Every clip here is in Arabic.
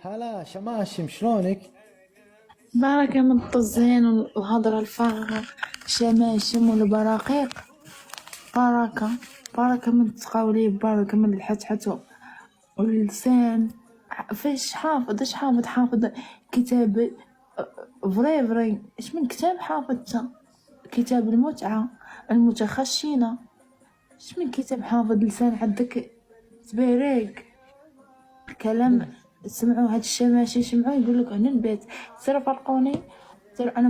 هلا شماشم شلونك؟ بركة من الطزين والهضرة الفارغة، شماشم والبراقيق. بركة بركة من التقاوليب، بركة من الحتحتو واللسان. فاش حافظ؟ اش حافظ كتاب فري اش من كتاب حافظته؟ كتاب المتعة المتخشنة. اش من كتاب حافظ؟ لسان عندك تبارك كلام. سمعوا هاد الشماشي، سمعوا يقول لك هنا البيت سير فرقوني. سير انا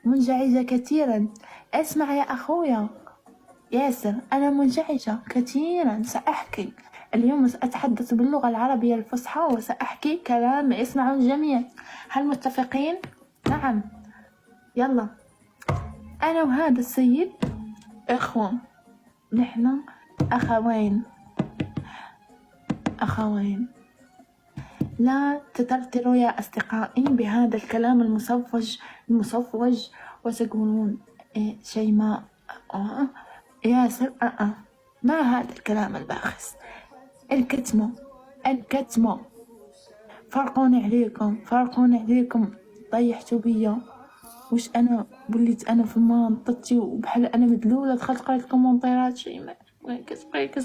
منزعجة كثيرا. اسمع يا اخويا ياسر، انا منزعجة كثيرا. ساحكي اليوم، سأتحدث باللغة العربية الفصحى وسأحكي كلام يسمعه الجميع. هل متفقين؟ نعم. يلا، انا وهذا السيد اخوة، نحن اخوين. لا تترتروا يا أصدقائي بهذا الكلام المصفوج وتقولون شيماء ياسر. ما هذا الكلام الباخس؟ الكتمة. فرقوني عليكم. طيحتوا بيا. وش أنا وليت أنا في منطقتي وبحال أنا مدلولة. دخلت قريت كومونطيرات شيماء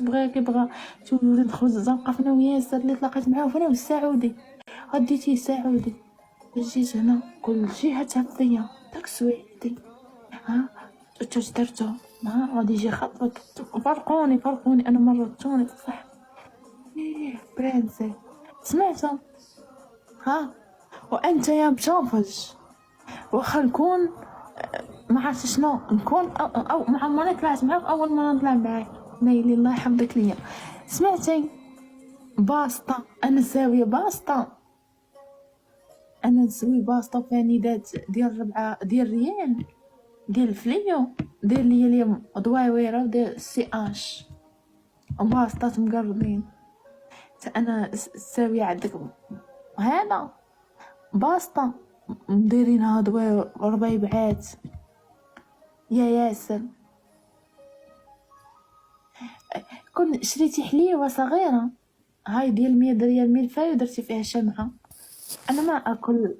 بغاك يبغى تولي ندخلو الزنقة فانا وياسر اللي تلاقيت معاه، فانا والسعودي. غديتي سعودي جيت هنا كل شي هتهب فيا داك السويدي. درتو ما غادي يجي خطبك. فرقوني انا مرضتوني صح. برنسي سمعتو؟ وانت يا مشوفج، واخا نكون ما عرفت شنو نكون أو مع ما طلعت معاك اول ما نطلع معاك. نايلي الله يحفظك ليا. سمعتي؟ باسطة. انا ساويه باسطة. انا نسوي باسطة فانيدات ديال 4 ديال ريال ديال الفليو. دير ليا اليوم ضواويرة ودير CH باسطات مقربين. انا ساويه عندك هذا باسطة مديرينها ضواوير ربيبعات يا ياسر. كنت شريتي حليوة صغيرة هاي ديال 100 ريال ملفاي ودرتي فيها شمعة. أنا ما أكل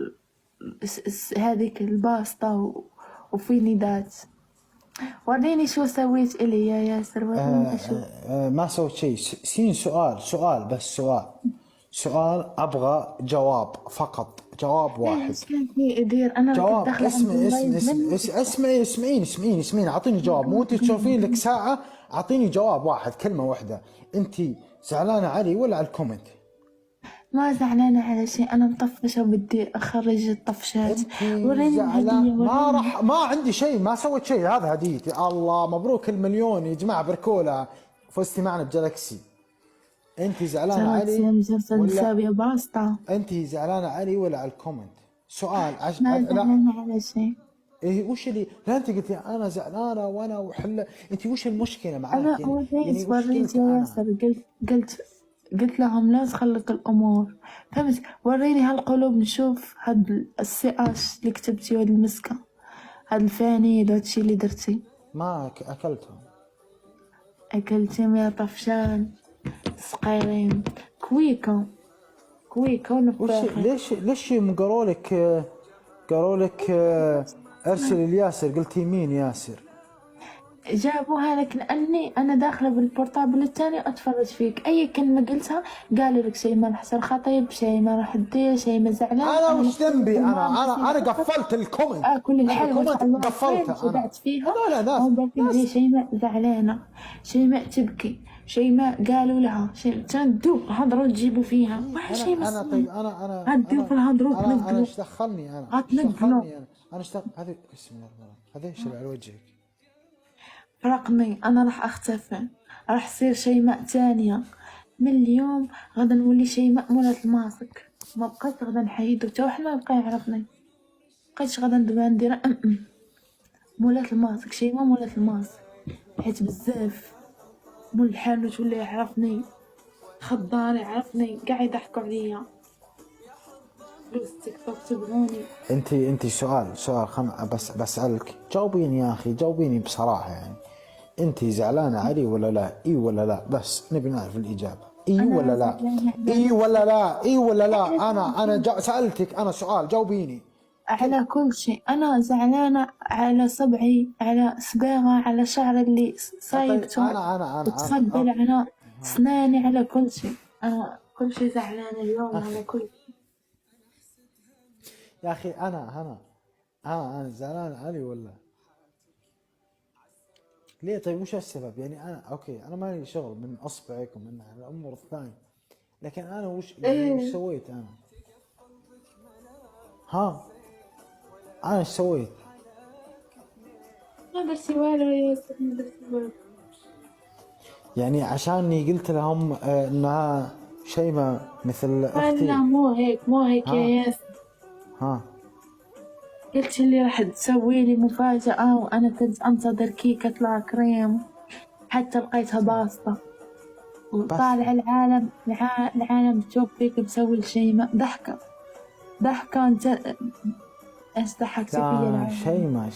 هذيك الباسطة وفينيدات. وريني شو سويت إلي يا ياسر، وريني أشوف. ما سويت شيء. سين سؤال بس سؤال أبغى جواب فقط، جواب واحد. ايش كان في يدير؟ أنا جواب. كنت داخلة عند اللايف. اسمعيني أعطيني جواب. مو تشوفين لك ساعة، أعطيني جواب واحد، كلمة واحدة. أنت زعلانة علي ولا على الكومنت؟ ما زعلانة على شيء، أنا مطفشة وبدي أخرج الطفشات. وريني الهدية. ما عندي شيء، ما سويت شيء. هذا هديتي. الله مبروك المليون يا جماعة، بركولا فزتي معنا بجالكسي. انت زعلانة علي ولا باسطة؟ انت زعلانة علي ولا على الكومنت؟ سؤال ما زعلانة على شيء. ايه وش اللي لا انت قلتي انا زعلانة وانا وحلة. انت وش المشكلة معاك؟ أنا وريت يا ياسر، قلت لهم لا تخلط الأمور، فهمت؟ وريني هالقلوب نشوف هاد CH اللي كتبتي وهاد المسكة، هاد الفانيد وهادشي اللي درتي. ما اكلتهم. أكلتهم يا طفشان صقيرين. كويكة ونفاخة. ليش يوم قالوا لك ارسل الياسر قلتي مين ياسر؟ جابوها لك لأني أنا داخلة بالبورتابل التاني أتفرج فيك. أي كلمة قلتها قالوا لك شيء ما راح يصير خطيب، شيء ما راح تدير، شيء ما زعلان. أنا وش ذنبي؟ أنا قفلت الكومنت. كل الحلوة قفلتها أنا فيها. لا شيء ما زعلانة، شيء ما تبكي، شيء ما قالوا لها، شيء تندو هضروا تجيبوا فيها. ما شيء أنا طيب أنا هدوا في الهضروا أنا إيش دخلني؟ أنا اشتغل هذا. بسم الله الرحمن الرحيم. هذا إيش على وجهك؟ فرقني. أنا راح أختفي، راح أصير شيماء تانية من اليوم. غدا نولي شيماء مولة الماسك. ما بقيت غدا نحيدو تا واحد ما يبقى يعرفني. بقيتش غدا ندوي ندير مولة الماسك. شيماء مولة الماسك، حيت بزاف مول الحانوت ولا يعرفني، خضار يعرفني، قاعد يضحكوا عليا. فلوس تيك توك تبعوني. انت سؤال بس بسألك، جاوبيني يا اخي، جاوبيني بصراحة يعني. انت زعلانة علي ولا لا؟ اي ولا لا؟ بس نبي نعرف الإجابة. اي أنا ولا لا؟ زعلانة على اي ولا لا؟ اي ولا لا؟ أنا سألتك انا سؤال، جاوبيني. على كل شيء. أنا زعلانة على صبعي، على صباغة، على شعر اللي طيب صايبته وتخبل، على أسناني، على كل شيء. أنا كل شيء زعلانة اليوم على كل شيء. يا اخي انا زعلان علي ولا ليه؟ طيب وش السبب؟ يعني انا اوكي، انا مالي شغل من اصبعك ومن الامور الثانيه، لكن انا وش سويت انا؟ ها، انا ايش سويت؟ ما درتي والو يا ياسر، ما درتي والو. يعني عشاني قلت لهم انها شيماء مثل لا اختي. مو هيك، مو هيك يا ها ياسر. ها قلت لي راح تسوي لي مفاجأة وأنا كنت أنتظر كيكة لا كريم، حتى لقيتها باسطة. بس وطالع العالم تشوف فيك مسوي لشيماء ضحكة. انت ايش ضحكتي فيا لا، العالم؟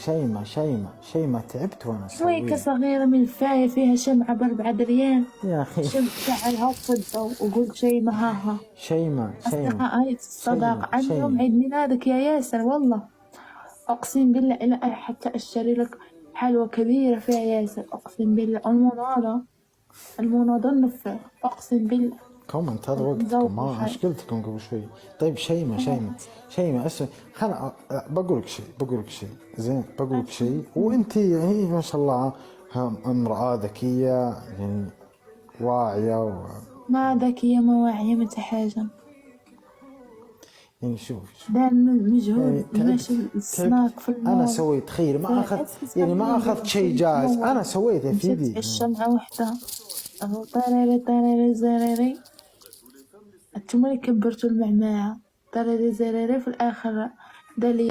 شيماء تعبت وانا شويكة اسويها صغيرة من الفاية فيها شمعة ب4 ريال، يا اخي. شعرها فضة، وقول شيماء هاها. شيماء أصدقاء الصداقة، عن يوم شيماء عيد ميلادك يا ياسر والله أقسم بالله إلى حتى أشتري لك حلوى كبيرة فيها ياسر، أقسم بالله. المناضة النفاخ، أقسم بالله. كومنت هذا وقتكم، مذوق ما الحي. مشكلتكم قبل شوي. طيب شيماء اسمع، خلنا بقول لك شيء زين، بقول لك شيء، وانت يعني ما شاء الله امرأة ذكية يعني واعية ما ذكية ما واعية متى حاجة. يعني شوف دائما يعني مجهود ماشي تعبت. السناك في انا المول. سويت، تخيل ما اخذ، يعني ما اخذت شيء جاهز، انا سويته في مشيت ذي. الشمعة وحدة، أهو طريري طريري زريري. انتم اللي كبرتوا المعمعة، طريري زريري في الآخر دالي